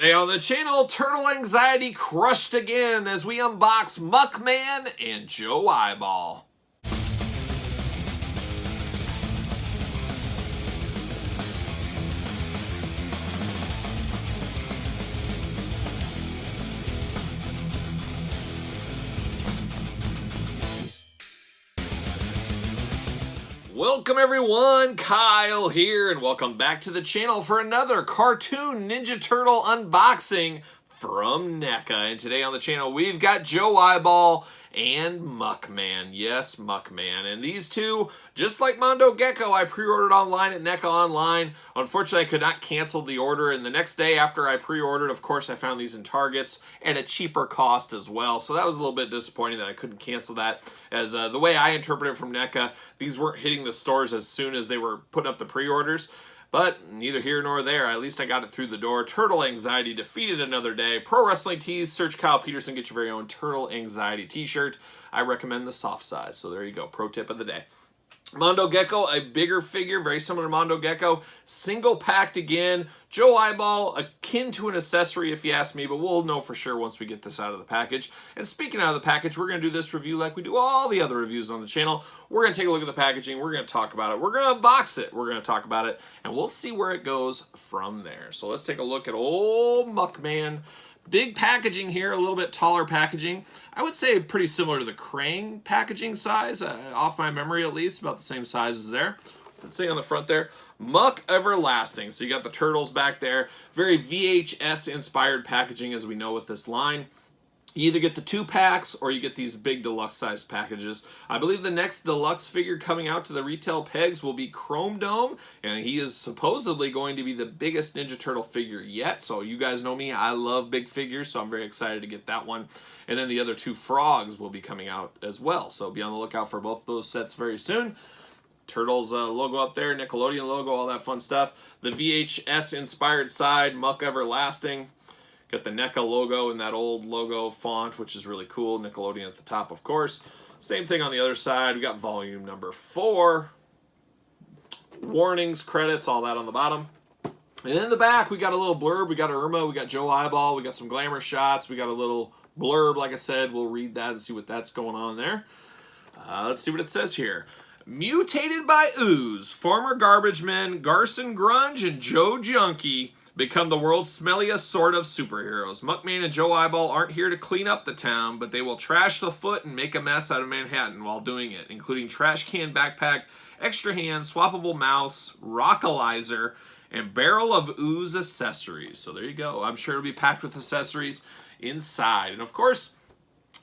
Today on the channel, Turtle Anxiety crushed again as we unbox Muckman and Joe Eyeball. Welcome everyone, Kyle here, and welcome back to the channel for another Cartoon Ninja Turtle unboxing from Neca. And today on the channel we've got Joe Eyeball and Muckman. Yes, Muckman. And these two, just like Mondo Gecko, I pre-ordered online at Neca Online. Unfortunately, I could not cancel the order, and the next day after I pre-ordered, of course, I found these in Targets at a cheaper cost as well. So that was a little bit disappointing that I couldn't cancel that, as the way I interpret it from Neca, these weren't hitting the stores as soon as they were putting up the pre-orders. But neither here nor there. At least I got it through the door. Turtle Anxiety defeated another day. Pro Wrestling Tees. Search Kyle Peterson. Get your very own Turtle Anxiety t-shirt. I recommend the soft size. So there you go. Pro tip of the day. Mondo Gecko, a bigger figure, very similar to Mondo Gecko. Single packed again. Joe Eyeball, akin to an accessory if you ask me, but we'll know for sure once we get this out of the package. And speaking out of the package, we're going to do this review like we do all the other reviews on the channel. We're going to take a look at the packaging. We're going to talk about it. We're going to unbox it. We're going to talk about it. And we'll see where it goes from there. So let's take a look at old Muckman. Big packaging here, a little bit taller packaging. I would say pretty similar to the Krang packaging size, off my memory at least, about the same size as there. Let's say on the front there, Muck Everlasting. So you got the turtles back there. Very VHS inspired packaging as we know with this line. You either get the 2-packs or you get these big deluxe size packages. I believe the next deluxe figure coming out to the retail pegs will be Chrome Dome, and he is supposedly going to be the biggest Ninja Turtle figure yet. So you guys know me, I love big figures, so I'm very excited to get that one. And then the other 2 frogs will be coming out as well. So be on the lookout for both those sets very soon. Turtles logo up there, Nickelodeon logo, all that fun stuff. The VHS inspired side, Muck Everlasting. Got the Neca logo in that old logo font, which is really cool. Nickelodeon at the top, of course. Same thing on the other side. We got volume number 4. Warnings, credits, all that on the bottom. And in the back, we got a little blurb. We got Irma, we got Joe Eyeball, we got some glamour shots. We got a little blurb, like I said. We'll read that and see what that's going on there. Let's see what it says here. Mutated by ooze, former garbage men Garson Grunge and Joe Junkie become the world's smelliest sort of superheroes. Muckman and Joe Eyeball aren't here to clean up the town, but they will trash the foot and make a mess out of Manhattan while doing it, including trash can backpack, extra hands, swappable mouse, rockalizer, and barrel of ooze accessories. So there you go. I'm sure it'll be packed with accessories inside. And of course,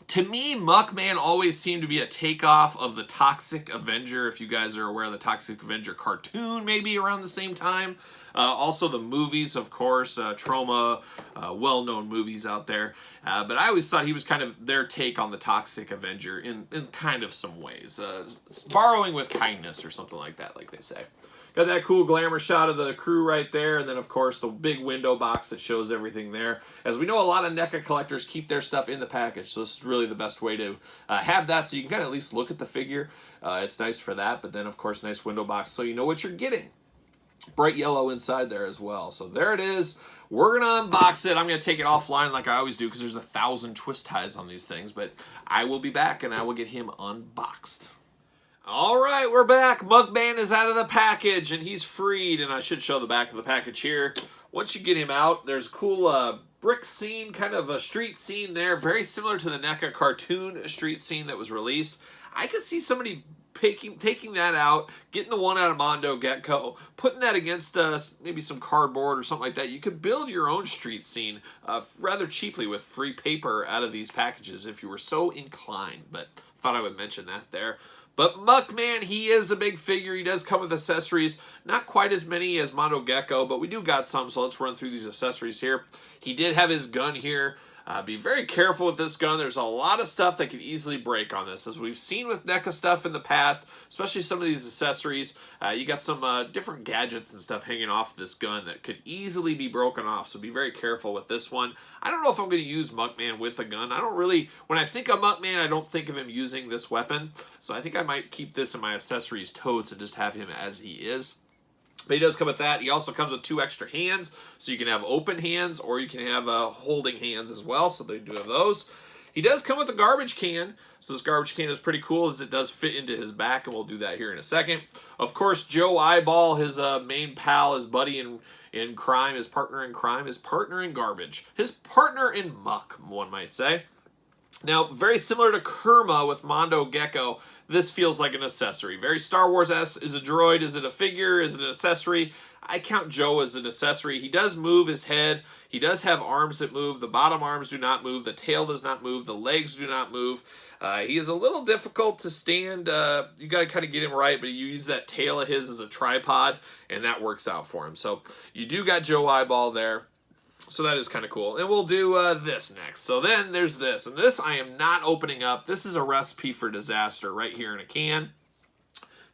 to me, Muckman always seemed to be a takeoff of the Toxic Avenger. If you guys are aware of the Toxic Avenger cartoon, maybe around the same time. Also the movies, of course, Trauma, well-known movies out there. But I always thought he was kind of their take on the Toxic Avenger in kind of some ways. Borrowing with kindness or something like that, like they say. Got that cool glamour shot of the crew right there, and then of course the big window box that shows everything there. As we know, a lot of NECA collectors keep their stuff in the package, so this is really the best way to have that, so you can kind of at least look at the figure. It's nice for that, but then of course nice window box so you know what you're getting. Bright yellow inside there as well. So there it is. We're going to unbox it. I'm going to take it offline like I always do because there's 1,000 twist ties on these things, but I will be back and I will get him unboxed. All right, we're back. Muckman is out of the package, and he's freed, and I should show the back of the package here. Once you get him out, there's a cool brick scene, kind of a street scene there, very similar to the NECA cartoon street scene that was released. I could see somebody taking that out, getting the one out of Mondo Gecko, putting that against maybe some cardboard or something like that. You could build your own street scene rather cheaply with free paper out of these packages if you were so inclined, but thought I would mention that there. But Muckman, he is a big figure. He does come with accessories. Not quite as many as Mondo Gecko, but we do got some, so let's run through these accessories here. He did have his gun here. Be very careful with this gun. There's a lot of stuff that could easily break on this. As we've seen with NECA stuff in the past, especially some of these accessories, you got some different gadgets and stuff hanging off this gun that could easily be broken off, so be very careful with this one. I don't know if I'm going to use Muckman with a gun. I don't really, when I think of Muckman, I don't think of him using this weapon, so I think I might keep this in my accessories totes and just have him as he is. But he does come with that. He also comes with 2 extra hands, so you can have open hands or you can have holding hands as well, so they do have those. He does come with a garbage can, so this garbage can is pretty cool as it does fit into his back, and we'll do that here in a second. Of course, Joe Eyeball, his main pal, his buddy in crime, his partner in crime, his partner in garbage, his partner in muck, one might say. Now, very similar to Kerma with Mondo Gecko, this feels like an accessory. Very Star Wars-esque. Is a droid? Is it a figure? Is it an accessory? I count Joe as an accessory. He does move his head. He does have arms that move. The bottom arms do not move. The tail does not move. The legs do not move. He is a little difficult to stand. You got to kind of get him right, but you use that tail of his as a tripod, and that works out for him. So you do got Joe Eyeball there. So that is kind of cool. And we'll do this next. So then there's this. And this I am not opening up. This is a recipe for disaster right here in a can.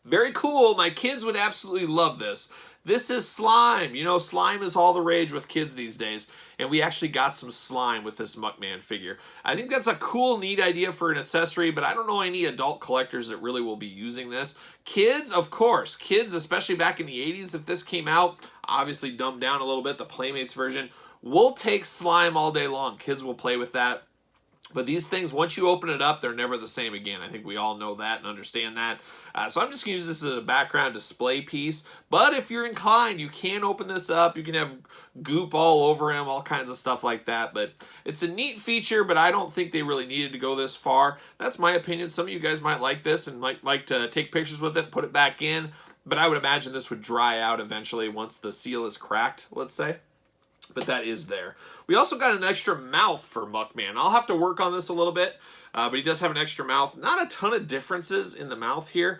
Very cool. My kids would absolutely love this. This is slime. You know, slime is all the rage with kids these days. And we actually got some slime with this Muckman figure. I think that's a cool, neat idea for an accessory, but I don't know any adult collectors that really will be using this. Kids, of course. Kids, especially back in the 80s, if this came out, obviously dumbed down a little bit, the Playmates version, we'll take slime all day long. Kids will play with that. But these things, once you open it up, they're never the same again. I think we all know that and understand that. So I'm just going to use this as a background display piece. But if you're inclined, you can open this up. You can have goop all over him, all kinds of stuff like that. But it's a neat feature, but I don't think they really needed to go this far. That's my opinion. Some of you guys might like this and might like to take pictures with it, put it back in. But I would imagine this would dry out eventually once the seal is cracked, let's say. But that is there. We also got an extra mouth for Muckman. I'll have to work on this a little bit, but he does have an extra mouth. Not a ton of differences in the mouth here,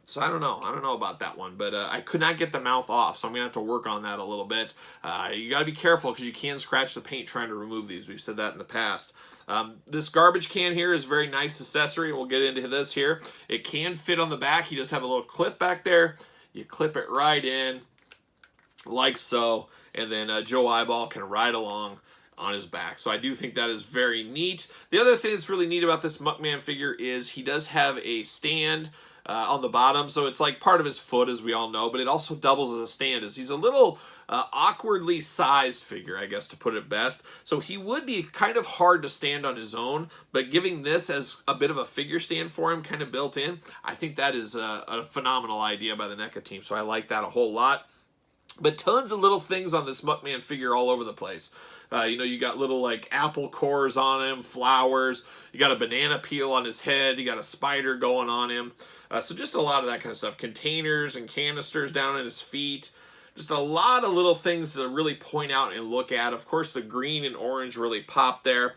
so I don't know. I don't know about that one, but I could not get the mouth off, so I'm going to have to work on that a little bit. You got to be careful because you can scratch the paint trying to remove these. We've said that in the past. This garbage can here is a very nice accessory, and we'll get into this here. It can fit on the back. He does have a little clip back there. You clip it right in, like so. And then Joe Eyeball can ride along on his back. So I do think that is very neat. The other thing that's really neat about this Muckman figure is he does have a stand on the bottom. So it's like part of his foot, as we all know, but it also doubles as a stand. As he's a little awkwardly sized figure, I guess, to put it best. So he would be kind of hard to stand on his own, but giving this as a bit of a figure stand for him kind of built in, I think that is a phenomenal idea by the Neca team. So I like that a whole lot. But tons of little things on this Muckman figure all over the place. You know, you got little like apple cores on him, flowers. You got a banana peel on his head. You got a spider going on him. So just a lot of that kind of stuff. Containers and canisters down at his feet. Just a lot of little things to really point out and look at. Of course, the green and orange really pop there.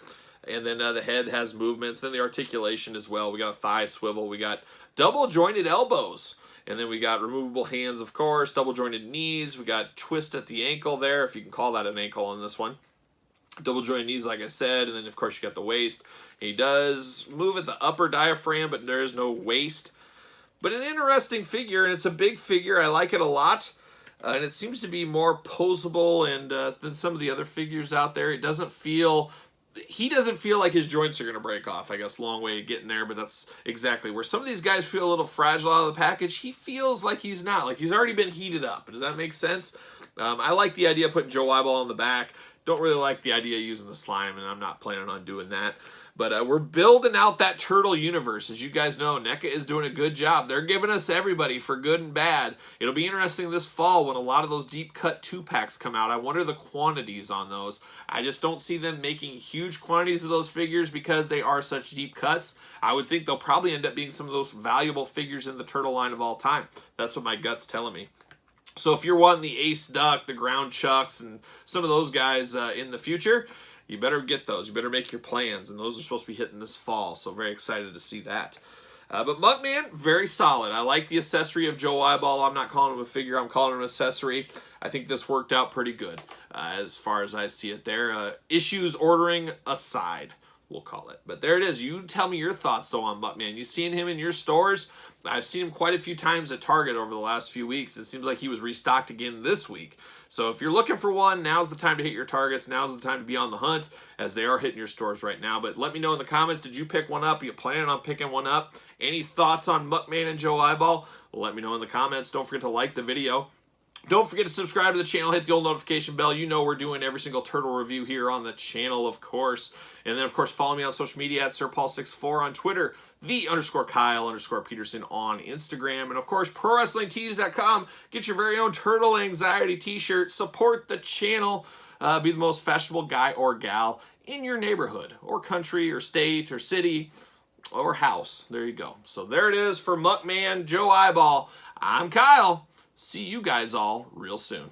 And then the head has movements. Then the articulation as well. We got a thigh swivel. We got double jointed elbows. And then we got removable hands, of course, double jointed knees. We got twist at the ankle there, if you can call that an ankle on this one. Double jointed knees, like I said. And then, of course, you got the waist. He does move at the upper diaphragm, but there is no waist. But an interesting figure, and it's a big figure. I like it a lot. And it seems to be more posable than some of the other figures out there. It doesn't feel... He doesn't feel like his joints are going to break off. I guess long way to getting there, but that's exactly where some of these guys feel a little fragile out of the package. He feels like he's not. Like he's already been heated up. Does that make sense? I like the idea of putting Joe Eyeball on the back. Don't really like the idea of using the slime, and I'm not planning on doing that. But we're building out that turtle universe. As you guys know, Neca is doing a good job. They're giving us everybody for good and bad. It'll be interesting this fall when a lot of those deep cut 2-packs come out. I wonder the quantities on those. I just don't see them making huge quantities of those figures because they are such deep cuts. I would think they'll probably end up being some of those valuable figures in the turtle line of all time. That's what my gut's telling me. So if you're wanting the Ace Duck, the Ground Chucks, and some of those guys in the future, you better get those. You better make your plans, and those are supposed to be hitting this fall, so very excited to see that. But Muckman, very solid. I like the accessory of Joe Eyeball. I'm not calling him a figure. I'm calling him an accessory. I think this worked out pretty good as far as I see it there. Issues ordering aside, we'll call it. But there it is. You tell me your thoughts, though, on Muckman. You seen him in your stores? I've seen him quite a few times at Target over the last few weeks. It seems like he was restocked again this week. So if you're looking for one, now's the time to hit your targets. Now's the time to be on the hunt, as they are hitting your stores right now. But let me know in the comments, did you pick one up? Are you planning on picking one up? Any thoughts on Muckman and Joe Eyeball? Let me know in the comments. Don't forget to like the video. Don't forget to subscribe to the channel, hit the old notification bell. You know we're doing every single turtle review here on the channel, of course. And then, of course, follow me on social media at SirPaul64 on Twitter, _Kyle_Peterson on Instagram. And, of course, ProWrestlingTees.com. Get your very own Turtle Anxiety t-shirt. Support the channel. Be the most fashionable guy or gal in your neighborhood or country or state or city or house. There you go. So there it is for Muckman, Joe Eyeball. I'm Kyle. See you guys all real soon.